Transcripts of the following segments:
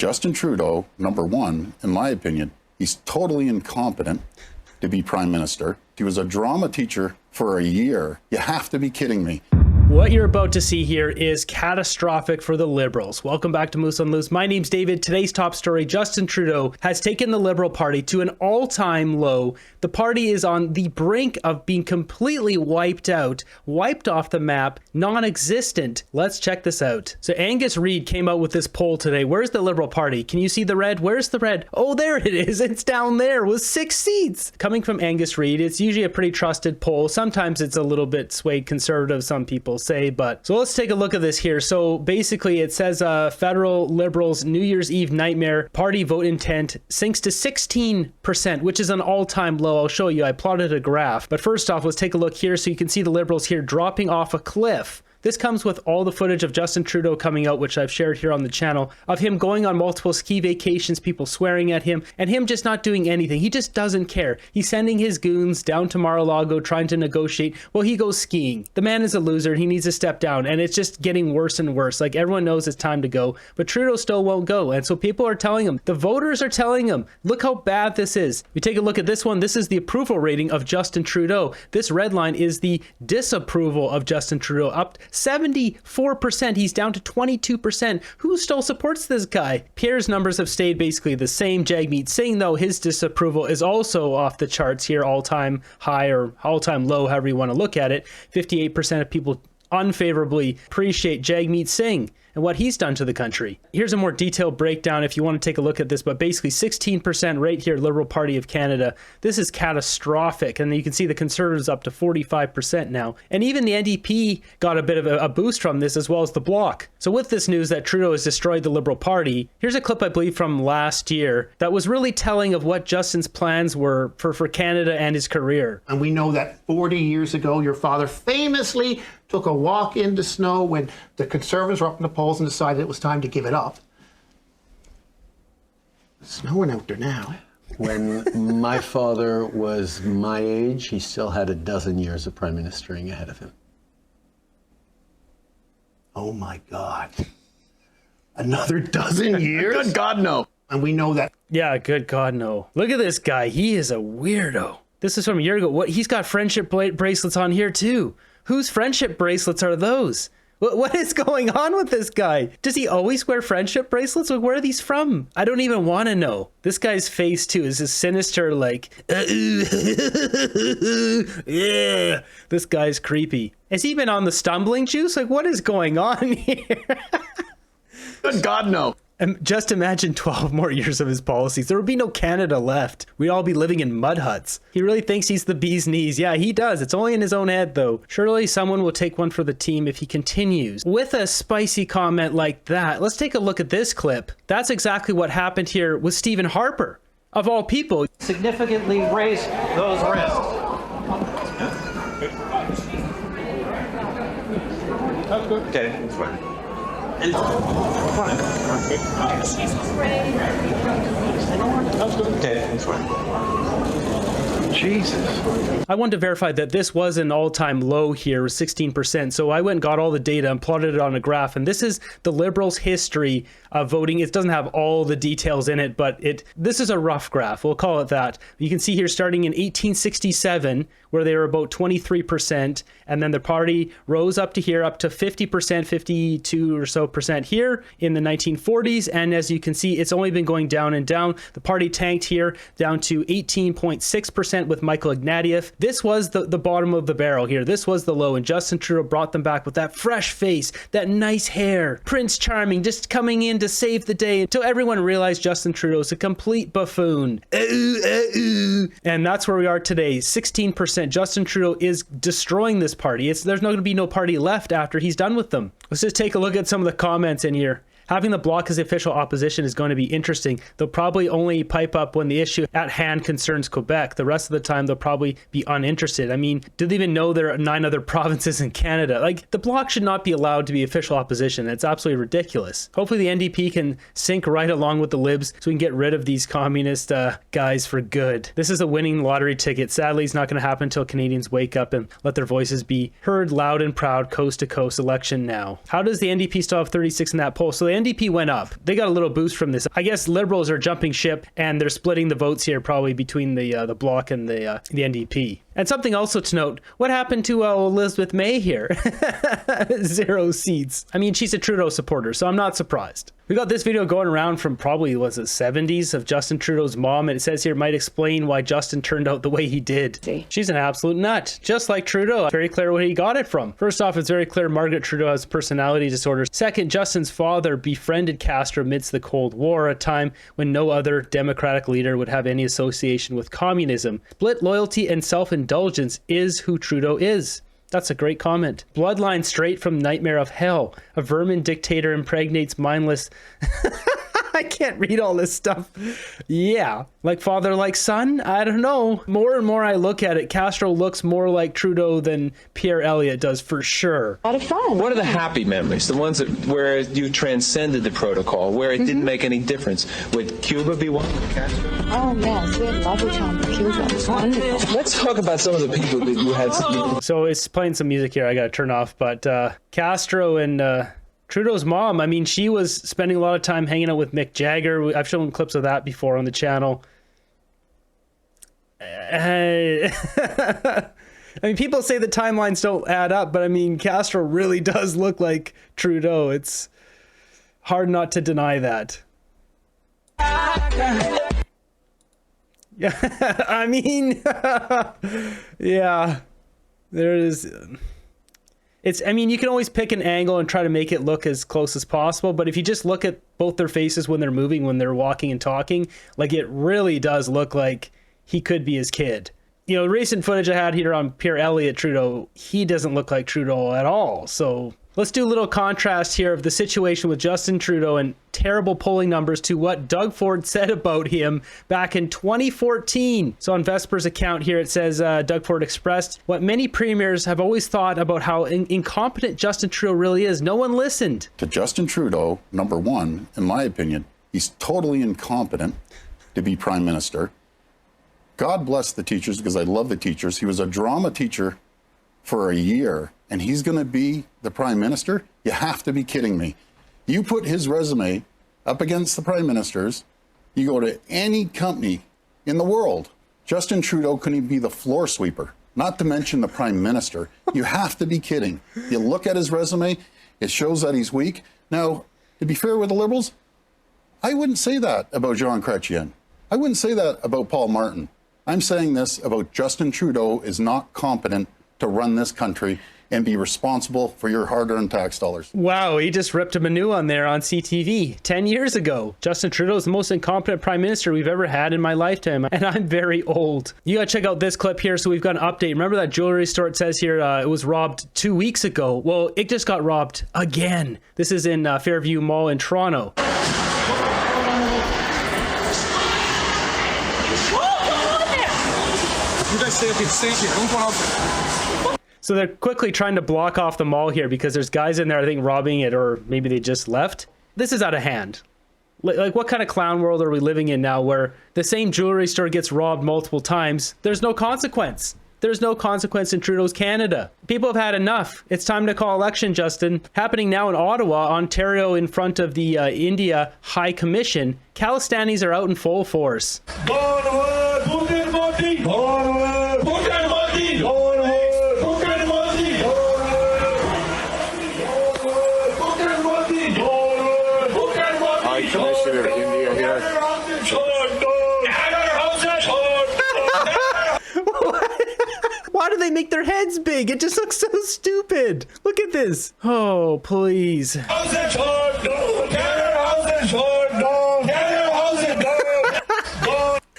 Justin Trudeau, number one, in my opinion, he's totally incompetent to be prime minister. He was a drama teacher for a year. You have to be kidding me. What you're about to see here is catastrophic for the Liberals. Welcome back to Moose on Loose. My name's David. Today's top story, Justin Trudeau has taken the Liberal Party to an all-time low. The party is on the brink of being completely wiped out, wiped off the map, non-existent. Let's check this out. So Angus Reid came out with this poll today. Where's the Liberal Party? Can you see the red? Where's the red? Oh, there it is. It's down there with 6 seats. Coming from Angus Reid, it's usually a pretty trusted poll. Sometimes it's a little bit swayed conservative, some people say, but so let's take a look at this here. So basically it says federal Liberals New Year's Eve nightmare party vote intent sinks to 16%, which is an all-time low. I'll show you. I plotted a graph, but first off, let's take a look here so you can see the Liberals here dropping off a cliff. This comes with all the footage of Justin Trudeau coming out, which I've shared here on the channel, of him going on multiple ski vacations, people swearing at him, and him just not doing anything. He just doesn't care. He's sending his goons down to Mar-a-Lago trying to negotiate. Well, he goes skiing. The man is a loser. He needs to step down, and it's just getting worse and worse. Like, everyone knows it's time to go, but Trudeau still won't go, and so people are telling him, the voters are telling him, look how bad this is. We take a look at this one. This is the approval rating of Justin Trudeau. This red line is the disapproval of Justin Trudeau, up 74%. He's down to 22%. Who still supports this guy? Pierre's numbers have stayed basically the same. Jagmeet Singh, though, his disapproval is also off the charts here, all-time high or all-time low, however you want to look at it. 58% of people unfavorably appreciate Jagmeet Singh and what he's done to the country. Here's a more detailed breakdown if you want to take a look at this, but basically 16% right here, Liberal Party of Canada. This is catastrophic, and you can see the Conservatives up to 45% now. And even the NDP got a bit of a boost from this, as well as the Bloc. So with this news that Trudeau has destroyed the Liberal Party, here's a clip I believe from last year that was really telling of what Justin's plans were for Canada and his career. And we know that 40 years ago, your father famously took a walk into snow when the Conservatives were up in the polls and decided it was time to give it up. It's snowing out there now. When my father was my age, he still had a dozen years of prime ministering ahead of him. Oh my God. Another dozen years? Good God, no. And we know that. Yeah, good God, no. Look at this guy. He is a weirdo. This is from a year ago. What? He's got friendship bracelets on here too. Whose friendship bracelets are those? What is going on with this guy? Does he always wear friendship bracelets? Where are these from? I don't even want to know. This guy's face too is this sinister, like, yeah. This guy's creepy. Has he been on the stumbling juice? Like, what is going on here? Good God, no. Just imagine 12 more years of his policies. There would be no Canada left. We'd all be living in mud huts. He really thinks he's the bee's knees. Yeah, he does. It's only in his own head, though. Surely someone will take one for the team if he continues with a spicy comment like that. Let's take a look at this clip. That's exactly what happened here with Stephen Harper, of all people. Significantly raise those wrists. That's good. Okay, that's fine. Okay, that's fine. Jesus. I wanted to verify that this was an all-time low here, 16%. So I went and got all the data and plotted it on a graph. And this is the Liberals' history of voting. It doesn't have all the details in it, but this is a rough graph. We'll call it that. You can see here starting in 1867, where they were about 23%. And then the party rose up to here, up to 50%, 52 or so percent here in the 1940s. And as you can see, it's only been going down and down. The party tanked here down to 18.6% with Michael Ignatieff. This was the bottom of the barrel here. This was the low, and Justin Trudeau brought them back with that fresh face, that nice hair, Prince Charming, just coming in to save the day until everyone realized Justin Trudeau's a complete buffoon. And that's where we are today, 16%. Justin Trudeau is destroying this party. There's not going to be no party left after he's done with them. Let's just take a look at some of the comments in here. Having the Bloc as the official opposition is going to be interesting. They'll probably only pipe up when the issue at hand concerns Quebec. The rest of the time, they'll probably be uninterested. I mean, do they even know there are 9 other provinces in Canada? Like, the Bloc should not be allowed to be official opposition. It's absolutely ridiculous. Hopefully the NDP can sink right along with the Libs so we can get rid of these communist guys for good. This is a winning lottery ticket. Sadly, it's not going to happen until Canadians wake up and let their voices be heard loud and proud, coast to coast. Election now. How does the NDP still have 36 in that poll? So the NDP went up. They got a little boost from this. I guess Liberals are jumping ship and they're splitting the votes here probably between the Bloc and the NDP. And something also to note, what happened to Elizabeth May here? 0 seats. I mean, she's a Trudeau supporter, so I'm not surprised. We got this video going around from probably, was it 70s, of Justin Trudeau's mom, and it says here, might explain why Justin turned out the way he did. She's an absolute nut, just like Trudeau. It's very clear where he got it from. First off, it's very clear Margaret Trudeau has personality disorders. Second, Justin's father befriended Castro amidst the Cold War, a time when no other Democratic leader would have any association with communism. Split loyalty and self-indulgence is who Trudeau is. That's a great comment. Bloodline straight from Nightmare of Hell. A vermin dictator impregnates mindless... I can't read all this stuff. Yeah. Like father, like son? I don't know. More and more I look at it, Castro looks more like Trudeau than Pierre Elliott does for sure. A lot of fun. What are the happy memories? The ones where you transcended the protocol, where it didn't make any difference? Would Cuba be one? Oh, yes. We had a lovely time in Cuba. It was wonderful. Let's talk about some of the people that you had. So it's playing some music here. I got to turn off. But Castro and... Trudeau's mom, I mean, she was spending a lot of time hanging out with Mick Jagger. I've shown clips of that before on the channel. I mean, people say the timelines don't add up, but I mean, Castro really does look like Trudeau. It's hard not to deny that. Yeah, I mean, yeah, there is... I mean, you can always pick an angle and try to make it look as close as possible, but if you just look at both their faces when they're moving, when they're walking and talking, like it really does look like he could be his kid. You know, recent footage I had here on Pierre Elliott Trudeau, he doesn't look like Trudeau at all. So let's do a little contrast here of the situation with Justin Trudeau and terrible polling numbers to what Doug Ford said about him back in 2014. So on Vesper's account here, it says Doug Ford expressed what many premiers have always thought about how incompetent Justin Trudeau really is. No one listened. To Justin Trudeau, number one, in my opinion, he's totally incompetent to be prime minister. God bless the teachers, because I love the teachers. He was a drama teacher for a year, and he's going to be the prime minister? You have to be kidding me. You put his resume up against the prime minister's, you go to any company in the world, Justin Trudeau couldn't even be the floor sweeper, not to mention the prime minister. You have to be kidding. You look at his resume, it shows that he's weak. Now, to be fair with the Liberals, I wouldn't say that about Jean Chrétien. I wouldn't say that about Paul Martin. I'm saying this about Justin Trudeau is not competent to run this country and be responsible for your hard-earned tax dollars. Wow, he just ripped him a new one there on CTV 10 years ago. Justin Trudeau is the most incompetent prime minister we've ever had in my lifetime, and I'm very old. You gotta check out this clip here. So we've got an update. Remember that jewelry store? It says here it was robbed 2 weeks ago. Well, it just got robbed again. This is in Fairview Mall in Toronto. You guys stay up and stay here. Don't go out. So they're quickly trying to block off the mall here because there's guys in there, I think, robbing it, or maybe they just left. This is out of hand. Like, what kind of clown world are we living in now where the same jewelry store gets robbed multiple times? There's no consequence. There's no consequence in Trudeau's Canada. People have had enough. It's time to call election, Justin. Happening now in Ottawa, Ontario, in front of the India High Commission. Calistanis are out in full force. Commissioner of India here. Why do they make their heads big? It just looks so stupid. Look at this. Oh, please.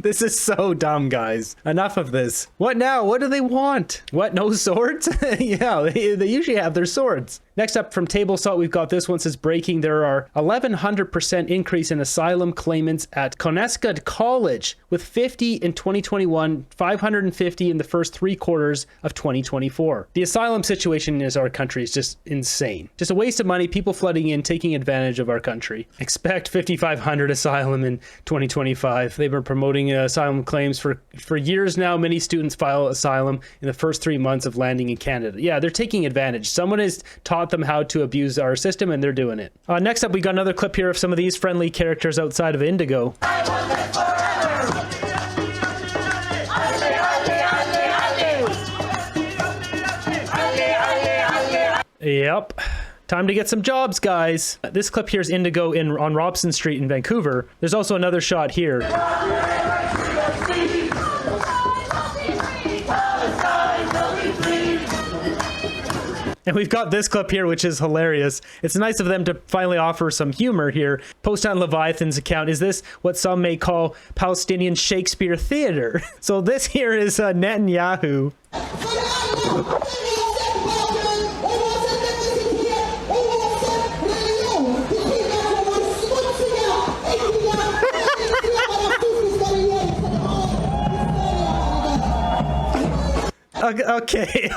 This is so dumb, guys. Enough of this. What now? What do they want? What, no swords? Yeah, they usually have their swords. Next up from Table Salt, we've got this one says breaking. There are 1,100% increase in asylum claimants at Conestoga College, with 50 in 2021, 550 in the first 3 quarters of 2024. The asylum situation in our country is just insane. Just a waste of money, people flooding in, taking advantage of our country. Expect 5,500 asylum in 2025. They've been promoting asylum claims for years now. Many students file asylum in the first 3 months of landing in Canada. Yeah, they're taking advantage. Someone has taught taught them how to abuse our system, and they're doing it. Next up, we got another clip here of some of these friendly characters outside of Indigo. Yep. Time to get some jobs, guys. This clip here is Indigo on Robson Street in Vancouver. There's also another shot here. And we've got this clip here, which is hilarious. It's nice of them to finally offer some humor here. Post on Leviathan's account, is this what some may call Palestinian Shakespeare theater? So this here is Netanyahu.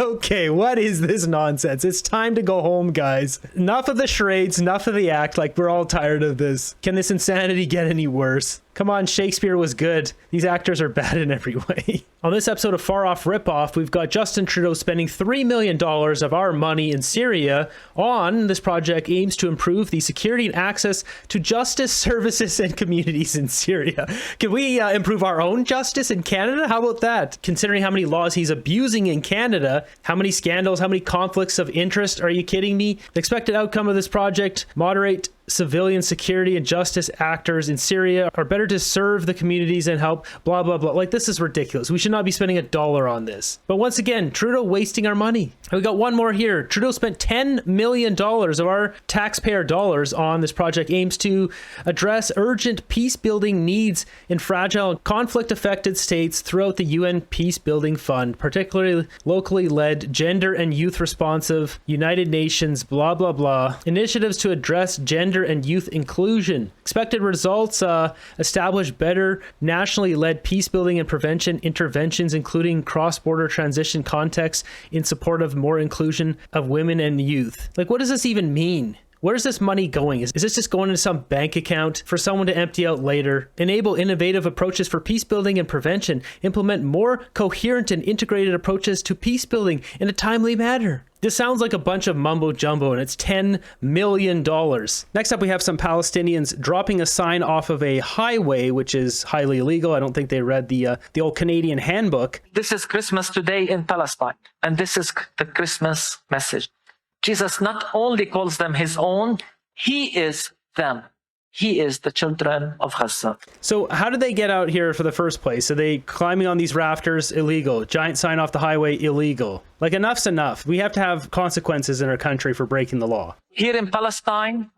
Okay, what is this nonsense? It's time to go home, guys. Enough of the charades, enough of the act, like we're all tired of this. Can this insanity get any worse? Come on, Shakespeare was good. These actors are bad in every way. On this episode of Far Off Ripoff, we've got Justin Trudeau spending $3 million of our money in Syria on this project aims to improve the security and access to justice services and communities in Syria. Can we improve our own justice in Canada? How about that? Considering how many laws he's abusing in Canada, how many scandals, how many conflicts of interest, are you kidding me? The expected outcome of this project, moderate civilian security and justice actors in Syria are better to serve the communities and help blah blah blah. Like, this is ridiculous. We should not be spending $1 on this. But once again, Trudeau wasting our money. We got one more here. Trudeau spent $10 million of our taxpayer dollars on this project aims to address urgent peace building needs in fragile conflict affected states throughout the UN Peace Building Fund, particularly locally led gender and youth responsive United Nations blah blah blah initiatives to address gender and youth inclusion. Expected results, establish better nationally led peace building and prevention interventions, including cross-border transition contexts in support of more inclusion of women and youth. Like, what does this even mean? Where's this money going? Is this just going into some bank account for someone to empty out later? Enable innovative approaches for peace building and prevention. Implement more coherent and integrated approaches to peace building in a timely manner. This sounds like a bunch of mumbo jumbo, and it's $10 million. Next up, we have some Palestinians dropping a sign off of a highway, which is highly illegal. I don't think they read the old Canadian handbook. This is Christmas today in Palestine, and this is the Christmas message. Jesus not only calls them his own, he is them. He is the children of Gaza. So how did they get out here for the first place? Are they climbing on these rafters? Illegal. Giant sign off the highway? Illegal. Like, enough's enough. We have to have consequences in our country for breaking the law. Here in Palestine,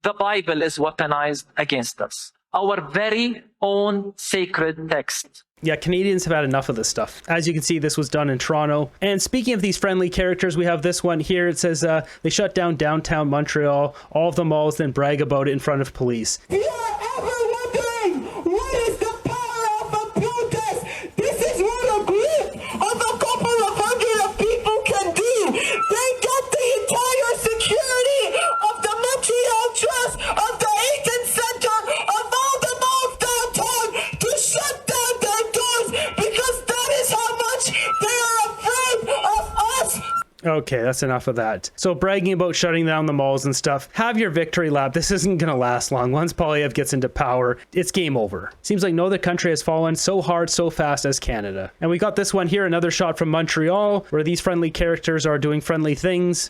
the Bible is weaponized against us. Our very own sacred text. Yeah, Canadians have had enough of this stuff. As you can see, this was done in Toronto. And speaking of these friendly characters, we have this one here. It says they shut down downtown Montreal, all of the malls, then brag about it in front of police. If you are ever wondering what is the power of a protest, this is what a group of a couple of hundred of people can do. They get the entire security of the Montreal Trust, of the Aiken Center, of all the malls downtown to shut down their doors because that is how much they are afraid of us. Okay, that's enough of that. So bragging about shutting down the malls and stuff, have your victory lap. This isn't going to last long. Once Poilievre gets into power, it's game over. Seems like no other country has fallen so hard, so fast as Canada. And we got this one here, another shot from Montreal, where these friendly characters are doing friendly things.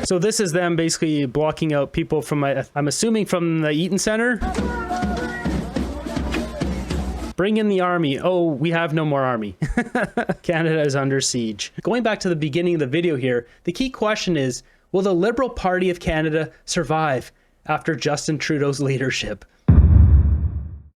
So this is them basically blocking out people from, I'm assuming from the Eaton Center. Bring in the army. Oh, we have no more army. Canada is under siege. Going back to the beginning of the video here, the key question is, will the Liberal Party of Canada survive after Justin Trudeau's leadership?